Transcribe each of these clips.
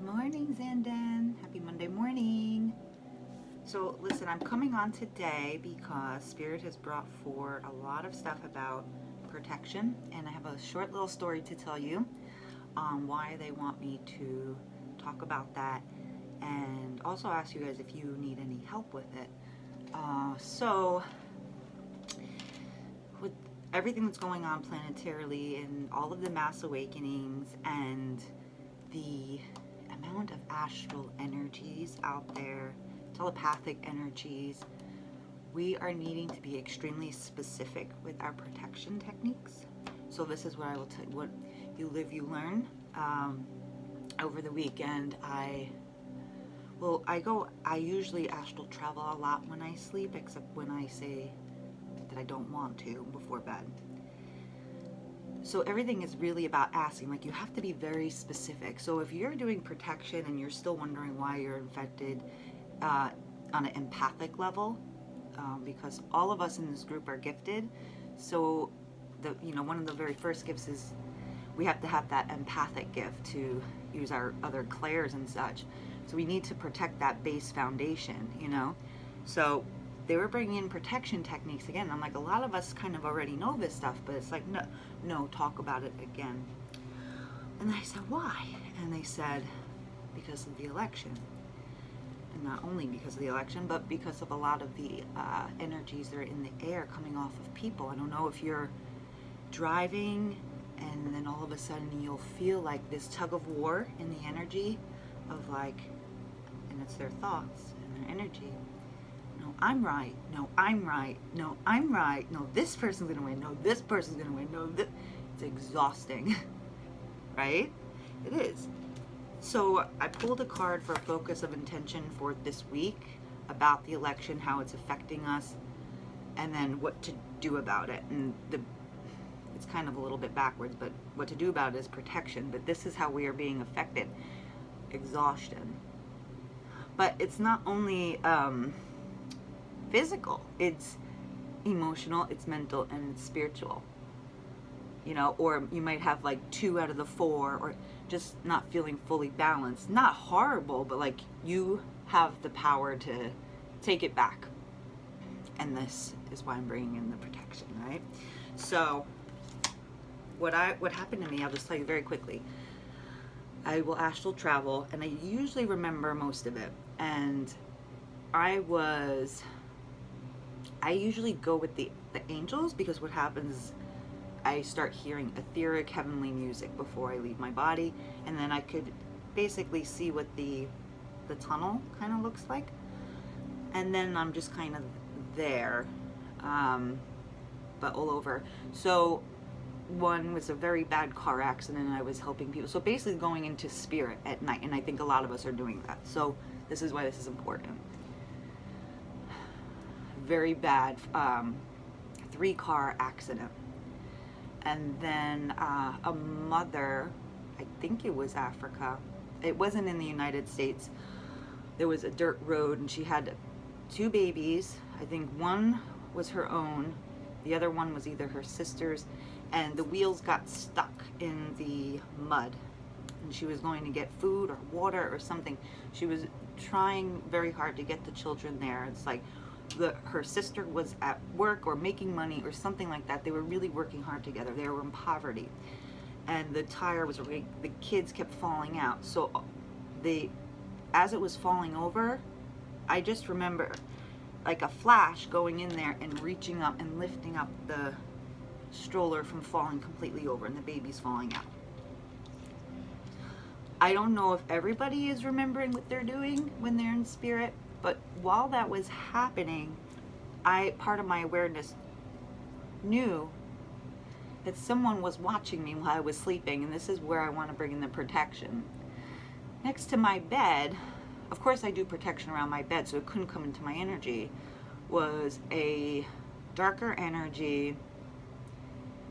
morning, Zandan. Happy Monday morning. So, listen, I'm coming on today because Spirit has brought forward a lot of stuff about protection, and I have a short little story to tell you on why they want me to talk about that, and also ask you guys if you need any help with it. So, with everything that's going on planetarily and all of the mass awakenings and the amount of astral energies out there, telepathic energies, we are needing to be extremely specific with our protection techniques. So this is what I will tell you, what you live, you learn. Over the weekend, I usually astral travel a lot when I sleep, except when I say that I don't want to before bed. So everything is really about asking, like you have to be very specific. So if you're doing protection and you're still wondering why you're infected on an empathic level, because all of us in this group are gifted. So one of the very first gifts is we have to have that empathic gift to use our other clairs and such. So we need to protect that base foundation, So they were bringing in protection techniques again. I'm like, a lot of us kind of already know this stuff, but it's like, no, talk about it again. And I said, why? And they said, because of the election. And not only because of the election, but because of a lot of the energies that are in the air coming off of people. I don't know if you're driving and then all of a sudden you'll feel like this tug of war in the energy of like, and it's their thoughts and their energy. No, I'm right. No, I'm right. No, I'm right. No, this person's gonna win. No, this person's gonna win. No, this. It's exhausting, right? It is. So I pulled a card for focus of intention for this week about the election, how it's affecting us, and then what to do about it. And it's kind of a little bit backwards, but what to do about it is protection. But this is how we are being affected: exhaustion. But it's not only physical, it's emotional, it's mental, and it's spiritual. Or you might have like 2 out of the 4, or just not feeling fully balanced. Not horrible, but like you have the power to take it back. And this is why I'm bringing in the protection, right? So what happened to me, I'll just tell you very quickly. I will astral travel, and I usually remember most of it. And I usually go with the angels, because what happens is I start hearing etheric heavenly music before I leave my body, and then I could basically see what the tunnel kind of looks like, and then I'm just kind of there, but all over. So one was a very bad car accident, and I was helping people. So basically going into spirit at night, and I think a lot of us are doing that. So this is why this is important. Very bad 3-car accident. And then a mother, I think it was Africa, it wasn't in the United States, there was a dirt road, and she had 2 babies. I think one was her own, the other one was either her sister's, and the wheels got stuck in the mud, and she was going to get food or water or something. She was trying very hard to get the children there. It's like her sister was at work or making money or something like that. They were really working hard together. They were in poverty, and the tire was the kids kept falling out. So as it was falling over, I just remember like a flash going in there and reaching up and lifting up the stroller from falling completely over and the baby's falling out. I don't know if everybody is remembering what they're doing when they're in spirit, but while that was happening, part of my awareness knew that someone was watching me while I was sleeping, and this is where I want to bring in the protection. Next to my bed, of course I do protection around my bed, so it couldn't come into my energy, was a darker energy,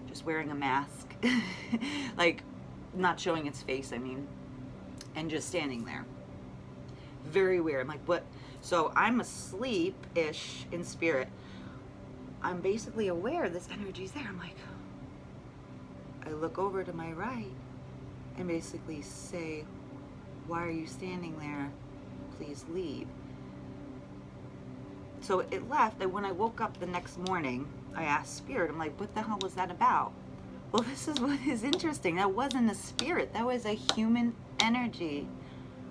just wearing a mask, like not showing its face, and just standing there. Very weird. I'm like, what? So I'm asleep-ish in spirit. I'm basically aware this energy's there. I'm like, I look over to my right and basically say, Why are you standing there? Please leave. So it left, and when I woke up the next morning, I asked Spirit, I'm like, what the hell was that about? Well, this is what is interesting. That wasn't a spirit, that was a human energy.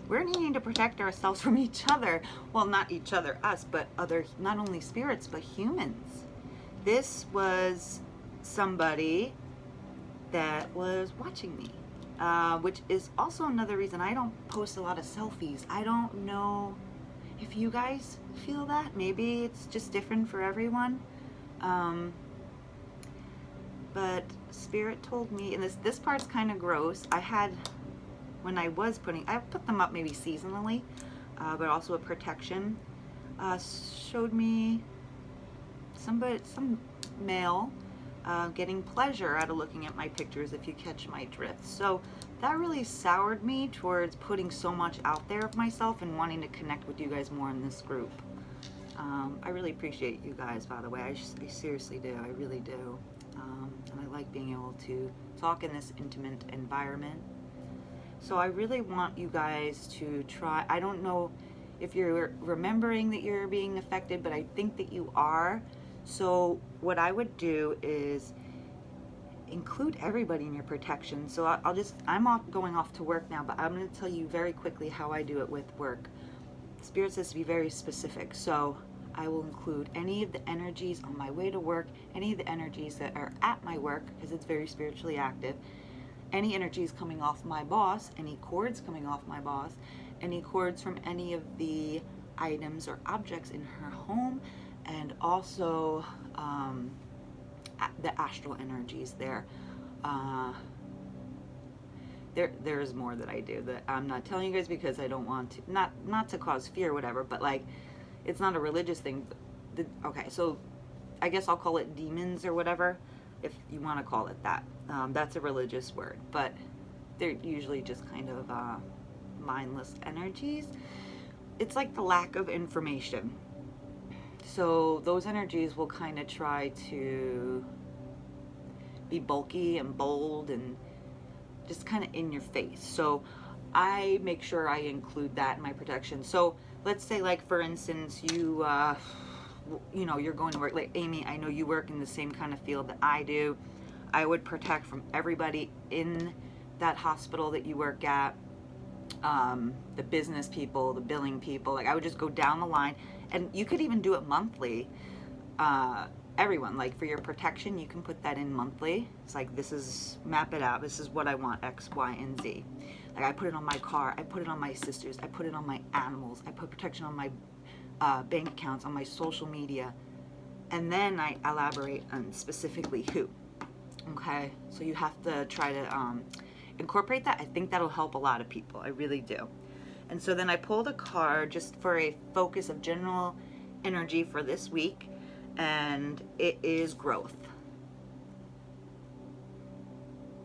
We're needing to protect ourselves from each other. Well, not each other, us, but other, not only spirits, but humans. This was somebody that was watching me, which is also another reason I don't post a lot of selfies. I don't know if you guys feel that. Maybe it's just different for everyone. But Spirit told me, and this part's kind of gross. When I put them up maybe seasonally, but also a protection, showed me some male getting pleasure out of looking at my pictures, if you catch my drift. So that really soured me towards putting so much out there of myself and wanting to connect with you guys more in this group. I really appreciate you guys, by the way. I seriously do. I really do. And I like being able to talk in this intimate environment. So I really want you guys to try. I don't know if you're remembering that you're being affected, but I think that you are. So what I would do is include everybody in your protection. So I'm going off to work now, but I'm going to tell you very quickly how I do it with work. Spirit says to be very specific. So I will include any of the energies on my way to work, any of the energies that are at my work, because it's very spiritually active, any energies coming off my boss, any cords coming off my boss, any cords from any of the items or objects in her home, and also the astral energies there. There's more that I do that I'm not telling you guys because I don't want to, not to cause fear or whatever, but like, it's not a religious thing. Okay, so I guess I'll call it demons or whatever, if you want to call it that. That's a religious word, but they're usually just kind of mindless energies. It's like the lack of information. So those energies will kind of try to be bulky and bold and just kind of in your face. So I make sure I include that in my protection. So let's say, like, for instance, you're going to work, like Amy, I know you work in the same kind of field that I do. I would protect from everybody in that hospital that you work at, the business people, the billing people. Like, I would just go down the line, and you could even do it monthly. Everyone, like, for your protection, you can put that in monthly. It's like, map it out. This is what I want, X, Y, and Z. Like, I put it on my car. I put it on my sisters. I put it on my animals. I put protection on my bank accounts, on my social media. And then I elaborate on specifically who. Okay? So you have to try to incorporate that. I think that'll help a lot of people. I really do. And so then I pulled a card just for a focus of general energy for this week. And it is growth.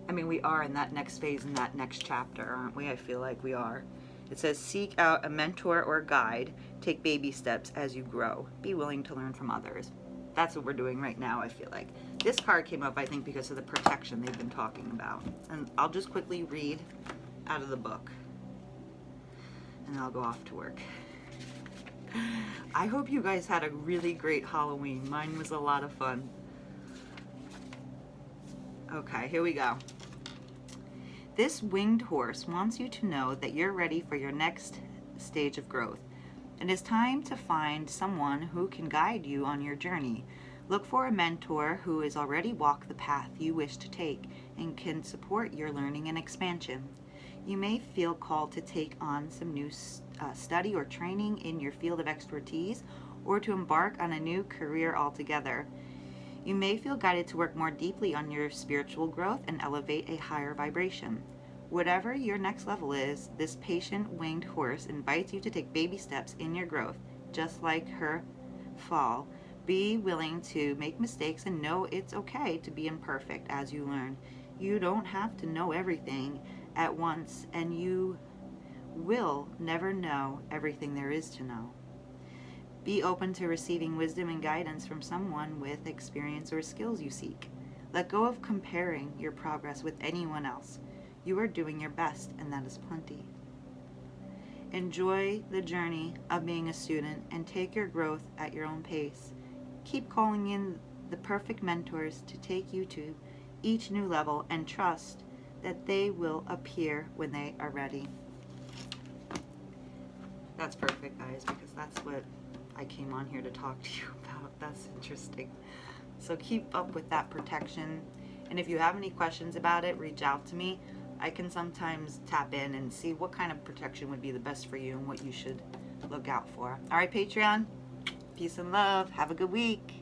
I mean, we are in that next phase, in that next chapter, aren't we? I feel like we are. It says, seek out a mentor or guide. Take baby steps as you grow. Be willing to learn from others. That's what we're doing right now, I feel like. This card came up, I think, because of the protection they've been talking about. And I'll just quickly read out of the book. And I'll go off to work. I hope you guys had a really great Halloween. Mine was a lot of fun. Okay, here we go. This winged horse wants you to know that you're ready for your next stage of growth. It is time to find someone who can guide you on your journey. Look for a mentor who has already walked the path you wish to take and can support your learning and expansion. You may feel called to take on some new study or training in your field of expertise, or to embark on a new career altogether. You may feel guided to work more deeply on your spiritual growth and elevate a higher vibration. Whatever your next level is, this patient winged horse invites you to take baby steps in your growth, just like her fall. Be willing to make mistakes and know it's okay to be imperfect as you learn. You don't have to know everything at once, and you will never know everything there is to know. Be open to receiving wisdom and guidance from someone with experience or skills you seek. Let go of comparing your progress with anyone else. You are doing your best, and that is plenty. Enjoy the journey of being a student and take your growth at your own pace. Keep calling in the perfect mentors to take you to each new level and trust that they will appear when they are ready. That's perfect, guys, because that's what I came on here to talk to you about. That's interesting. So keep up with that protection. And if you have any questions about it, reach out to me. I can sometimes tap in and see what kind of protection would be the best for you and what you should look out for. All right, Patreon, peace and love. Have a good week.